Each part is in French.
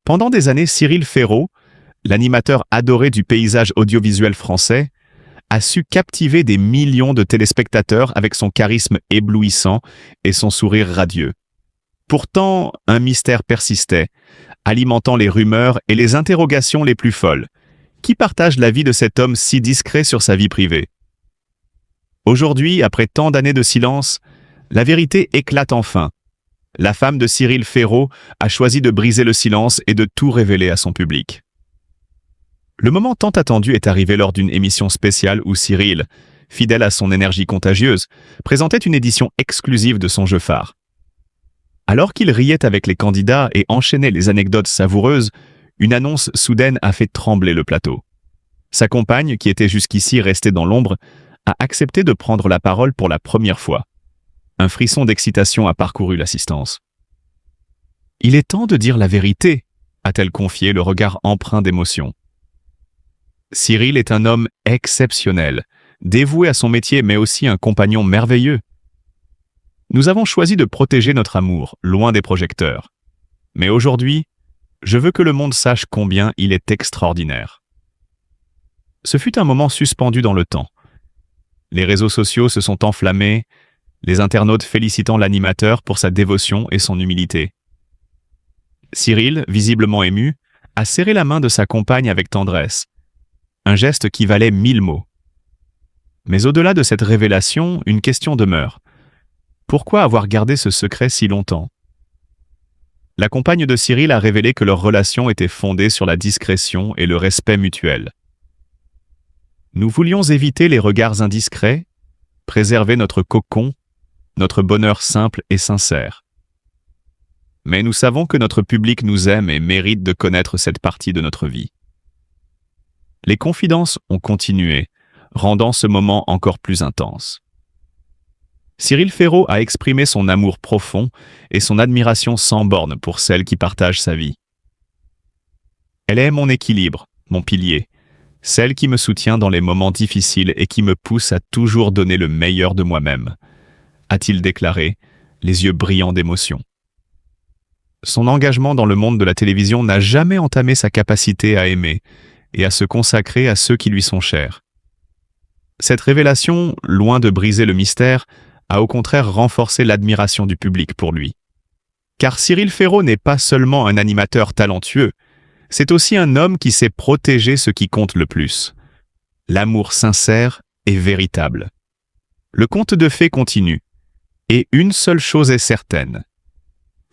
Pendant des années, Cyril Ferraud, l'animateur adoré du paysage audiovisuel français, a su captiver des millions de téléspectateurs avec son charisme éblouissant et son sourire radieux. Pourtant, un mystère persistait, alimentant les rumeurs et les interrogations les plus folles. Qui partage la vie de cet homme si discret sur sa vie privée? Aujourd'hui, après tant d'années de silence, la vérité éclate enfin. La femme de Cyril Ferraud a choisi de briser le silence et de tout révéler à son public. Le moment tant attendu est arrivé lors d'une émission spéciale où Cyril, fidèle à son énergie contagieuse, présentait une édition exclusive de son jeu phare. Alors qu'il riait avec les candidats et enchaînait les anecdotes savoureuses, une annonce soudaine a fait trembler le plateau. Sa compagne, qui était jusqu'ici restée dans l'ombre, a accepté de prendre la parole pour la première fois. Un frisson d'excitation a parcouru l'assistance. « Il est temps de dire la vérité », a-t-elle confié, le regard empreint d'émotion. Cyril est un homme exceptionnel, dévoué à son métier mais aussi un compagnon merveilleux. Nous avons choisi de protéger notre amour, loin des projecteurs. Mais aujourd'hui, je veux que le monde sache combien il est extraordinaire. Ce fut un moment suspendu dans le temps. Les réseaux sociaux se sont enflammés, les internautes félicitant l'animateur pour sa dévotion et son humilité. Cyril, visiblement ému, a serré la main de sa compagne avec tendresse, un geste qui valait 1000 mots. Mais au-delà de cette révélation, une question demeure. Pourquoi avoir gardé ce secret si longtemps? La compagne de Cyril a révélé que leur relation était fondée sur la discrétion et le respect mutuel. Nous voulions éviter les regards indiscrets, préserver notre cocon, notre bonheur simple et sincère. Mais nous savons que notre public nous aime et mérite de connaître cette partie de notre vie. Les confidences ont continué, rendant ce moment encore plus intense. Cyril Ferraud a exprimé son amour profond et son admiration sans borne pour celle qui partage sa vie. Elle est mon équilibre, mon pilier, celle qui me soutient dans les moments difficiles et qui me pousse à toujours donner le meilleur de moi-même, a-t-il déclaré, les yeux brillants d'émotion. Son engagement dans le monde de la télévision n'a jamais entamé sa capacité à aimer et à se consacrer à ceux qui lui sont chers. Cette révélation, loin de briser le mystère, a au contraire renforcé l'admiration du public pour lui. Car Cyril Ferraud n'est pas seulement un animateur talentueux, c'est aussi un homme qui sait protéger ce qui compte le plus. L'amour sincère et véritable. Le conte de fées continue. Et une seule chose est certaine.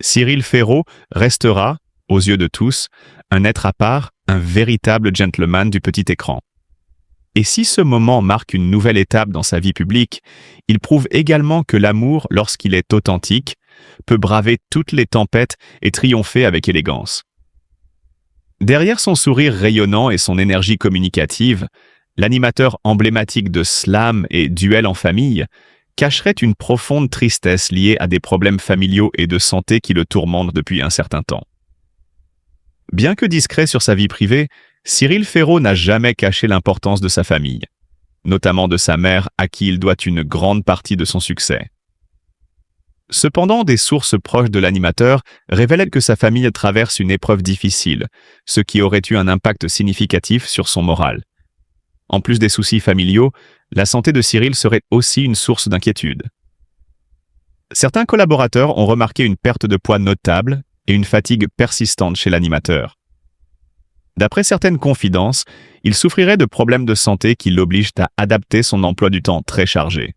Cyril Ferraud restera, aux yeux de tous, un être à part, un véritable gentleman du petit écran. Et si ce moment marque une nouvelle étape dans sa vie publique, il prouve également que l'amour, lorsqu'il est authentique, peut braver toutes les tempêtes et triompher avec élégance. Derrière son sourire rayonnant et son énergie communicative, l'animateur emblématique de Slam et Duel en famille cacherait une profonde tristesse liée à des problèmes familiaux et de santé qui le tourmentent depuis un certain temps. Bien que discret sur sa vie privée, Cyril Ferraud n'a jamais caché l'importance de sa famille, notamment de sa mère à qui il doit une grande partie de son succès. Cependant, des sources proches de l'animateur révèlent que sa famille traverse une épreuve difficile, ce qui aurait eu un impact significatif sur son moral. En plus des soucis familiaux, la santé de Cyril serait aussi une source d'inquiétude. Certains collaborateurs ont remarqué une perte de poids notable et une fatigue persistante chez l'animateur. D'après certaines confidences, il souffrirait de problèmes de santé qui l'obligent à adapter son emploi du temps très chargé.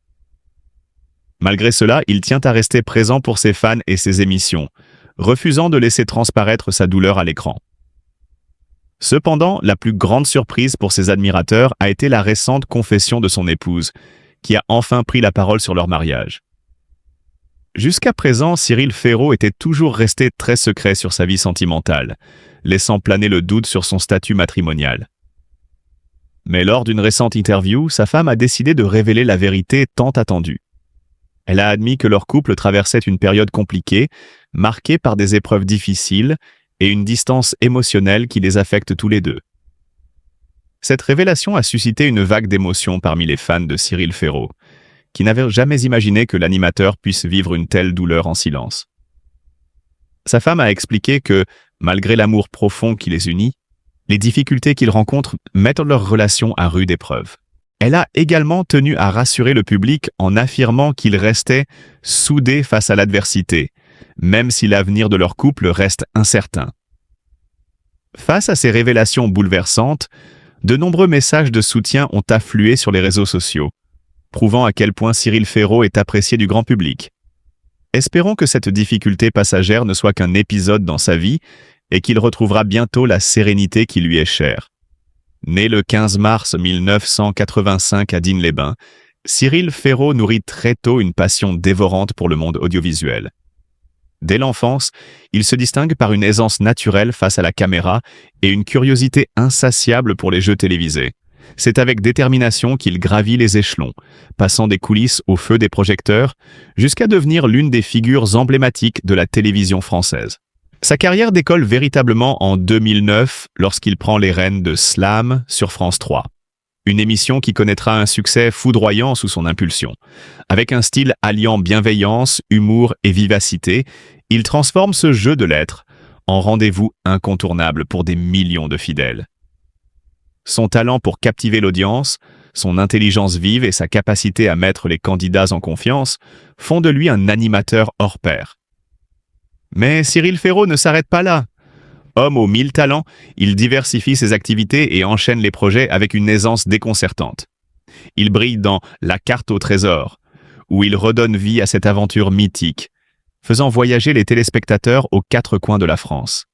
Malgré cela, il tient à rester présent pour ses fans et ses émissions, refusant de laisser transparaître sa douleur à l'écran. Cependant, la plus grande surprise pour ses admirateurs a été la récente confession de son épouse, qui a enfin pris la parole sur leur mariage. Jusqu'à présent, Cyril Ferraud était toujours resté très secret sur sa vie sentimentale, laissant planer le doute sur son statut matrimonial. Mais lors d'une récente interview, sa femme a décidé de révéler la vérité tant attendue. Elle a admis que leur couple traversait une période compliquée, marquée par des épreuves difficiles et une distance émotionnelle qui les affecte tous les deux. Cette révélation a suscité une vague d'émotions parmi les fans de Cyril Ferraud, qui n'avaient jamais imaginé que l'animateur puisse vivre une telle douleur en silence. Sa femme a expliqué que, malgré l'amour profond qui les unit, les difficultés qu'ils rencontrent mettent leur relation à rude épreuve. Elle a également tenu à rassurer le public en affirmant qu'ils restaient soudés face à l'adversité, même si l'avenir de leur couple reste incertain. Face à ces révélations bouleversantes, de nombreux messages de soutien ont afflué sur les réseaux sociaux, prouvant à quel point Cyril Ferraud est apprécié du grand public. Espérons que cette difficulté passagère ne soit qu'un épisode dans sa vie et qu'il retrouvera bientôt la sérénité qui lui est chère. Né le 15 mars 1985 à Digne-les-Bains, Cyril Ferraud nourrit très tôt une passion dévorante pour le monde audiovisuel. Dès l'enfance, il se distingue par une aisance naturelle face à la caméra et une curiosité insatiable pour les jeux télévisés. C'est avec détermination qu'il gravit les échelons, passant des coulisses au feu des projecteurs, jusqu'à devenir l'une des figures emblématiques de la télévision française. Sa carrière décolle véritablement en 2009 lorsqu'il prend les rênes de Slam sur France 3. Une émission qui connaîtra un succès foudroyant sous son impulsion. Avec un style alliant bienveillance, humour et vivacité, il transforme ce jeu de lettres en rendez-vous incontournable pour des millions de fidèles. Son talent pour captiver l'audience, son intelligence vive et sa capacité à mettre les candidats en confiance font de lui un animateur hors pair. Mais Cyril Ferraud ne s'arrête pas là. Homme aux 1000 talents, il diversifie ses activités et enchaîne les projets avec une aisance déconcertante. Il brille dans La carte au trésor, où il redonne vie à cette aventure mythique, faisant voyager les téléspectateurs aux 4 coins de la France.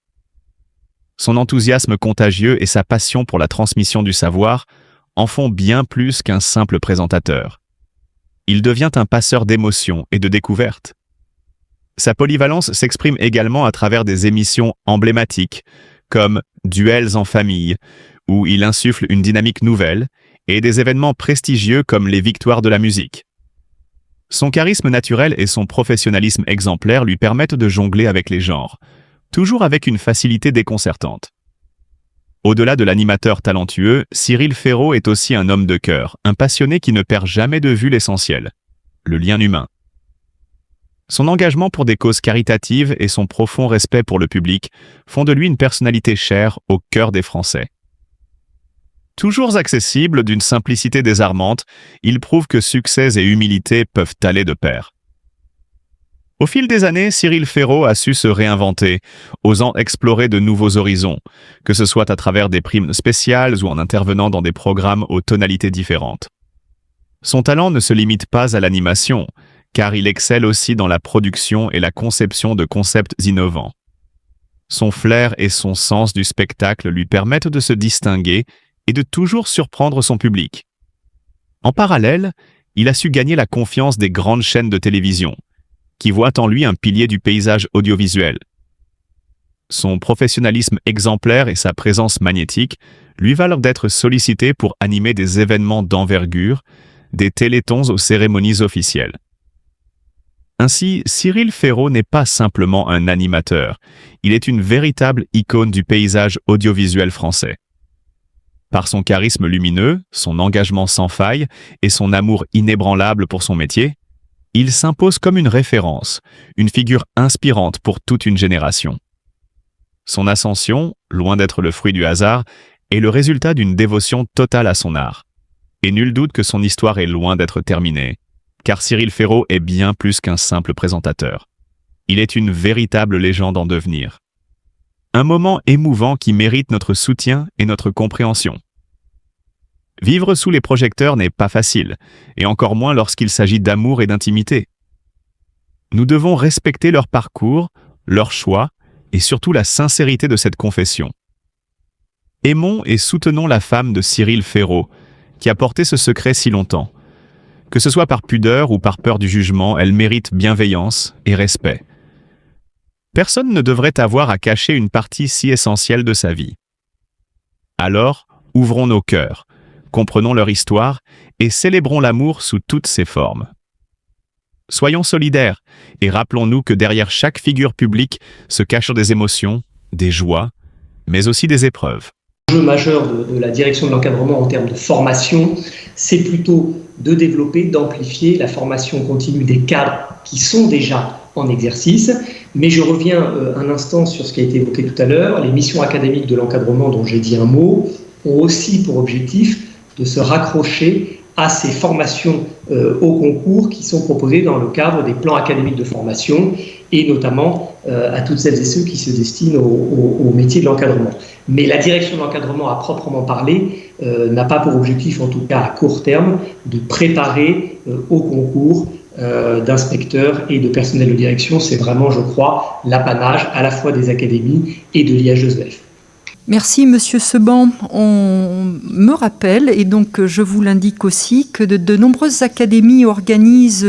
Son enthousiasme contagieux et sa passion pour la transmission du savoir en font bien plus qu'un simple présentateur. Il devient un passeur d'émotions et de découvertes. Sa polyvalence s'exprime également à travers des émissions emblématiques, comme Duels en famille, où il insuffle une dynamique nouvelle, et des événements prestigieux comme les Victoires de la musique. Son charisme naturel et son professionnalisme exemplaire lui permettent de jongler avec les genres, toujours avec une facilité déconcertante. Au-delà de l'animateur talentueux, Cyril Ferraud est aussi un homme de cœur, un passionné qui ne perd jamais de vue l'essentiel, le lien humain. Son engagement pour des causes caritatives et son profond respect pour le public font de lui une personnalité chère au cœur des Français. Toujours accessible, d'une simplicité désarmante, il prouve que succès et humilité peuvent aller de pair. Au fil des années, Cyril Ferraud a su se réinventer, osant explorer de nouveaux horizons, que ce soit à travers des primes spéciales ou en intervenant dans des programmes aux tonalités différentes. Son talent ne se limite pas à l'animation, car il excelle aussi dans la production et la conception de concepts innovants. Son flair et son sens du spectacle lui permettent de se distinguer et de toujours surprendre son public. En parallèle, il a su gagner la confiance des grandes chaînes de télévision, qui voient en lui un pilier du paysage audiovisuel. Son professionnalisme exemplaire et sa présence magnétique lui valent d'être sollicité pour animer des événements d'envergure, des télétons aux cérémonies officielles. Ainsi, Cyril Ferraud n'est pas simplement un animateur, il est une véritable icône du paysage audiovisuel français. Par son charisme lumineux, son engagement sans faille et son amour inébranlable pour son métier, il s'impose comme une référence, une figure inspirante pour toute une génération. Son ascension, loin d'être le fruit du hasard, est le résultat d'une dévotion totale à son art. Et nul doute que son histoire est loin d'être terminée, car Cyril Ferraud est bien plus qu'un simple présentateur. Il est une véritable légende en devenir. Un moment émouvant qui mérite notre soutien et notre compréhension. Vivre sous les projecteurs n'est pas facile, et encore moins lorsqu'il s'agit d'amour et d'intimité. Nous devons respecter leur parcours, leurs choix, et surtout la sincérité de cette confession. Aimons et soutenons la femme de Cyril Ferraud, qui a porté ce secret si longtemps. Que ce soit par pudeur ou par peur du jugement, elle mérite bienveillance et respect. Personne ne devrait avoir à cacher une partie si essentielle de sa vie. Alors, ouvrons nos cœurs, comprenons leur histoire et célébrons l'amour sous toutes ses formes. Soyons solidaires et rappelons-nous que derrière chaque figure publique se cachent des émotions, des joies, mais aussi des épreuves. L'enjeu majeur de la direction de l'encadrement en termes de formation, c'est plutôt de développer, d'amplifier la formation continue des cadres qui sont déjà en exercice, Mais je reviens un instant sur ce qui a été évoqué tout à l'heure. Les missions académiques de l'encadrement dont j'ai dit un mot ont aussi pour objectif de se raccrocher à ces formations au concours qui sont proposées dans le cadre des plans académiques de formation et notamment à toutes celles et ceux qui se destinent au métier de l'encadrement. Mais la direction de l'encadrement à proprement parler n'a pas pour objectif, en tout cas à court terme, de préparer au concours d'inspecteurs et de personnel de direction. C'est vraiment, je crois, l'apanage à la fois des académies et de l'IHESEF. Merci Monsieur Seban. On me rappelle, et donc je vous l'indique aussi, que de nombreuses académies organisent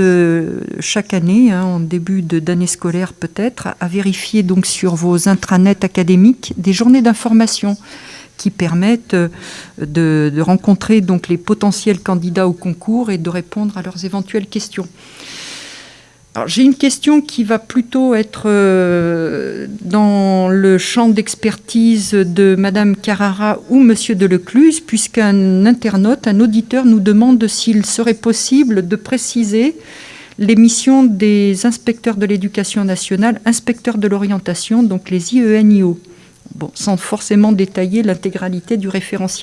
chaque année, en début d'année scolaire peut-être, à vérifier donc sur vos intranets académiques des journées d'information qui permettent de rencontrer donc les potentiels candidats au concours et de répondre à leurs éventuelles questions. Alors, j'ai une question qui va plutôt être dans le champ d'expertise de Madame Carrara ou Monsieur Delecluse, puisqu'un internaute, un auditeur nous demande s'il serait possible de préciser les missions des inspecteurs de l'éducation nationale, inspecteurs de l'orientation, donc les IENIO. Bon, sans forcément détailler l'intégralité du référentiel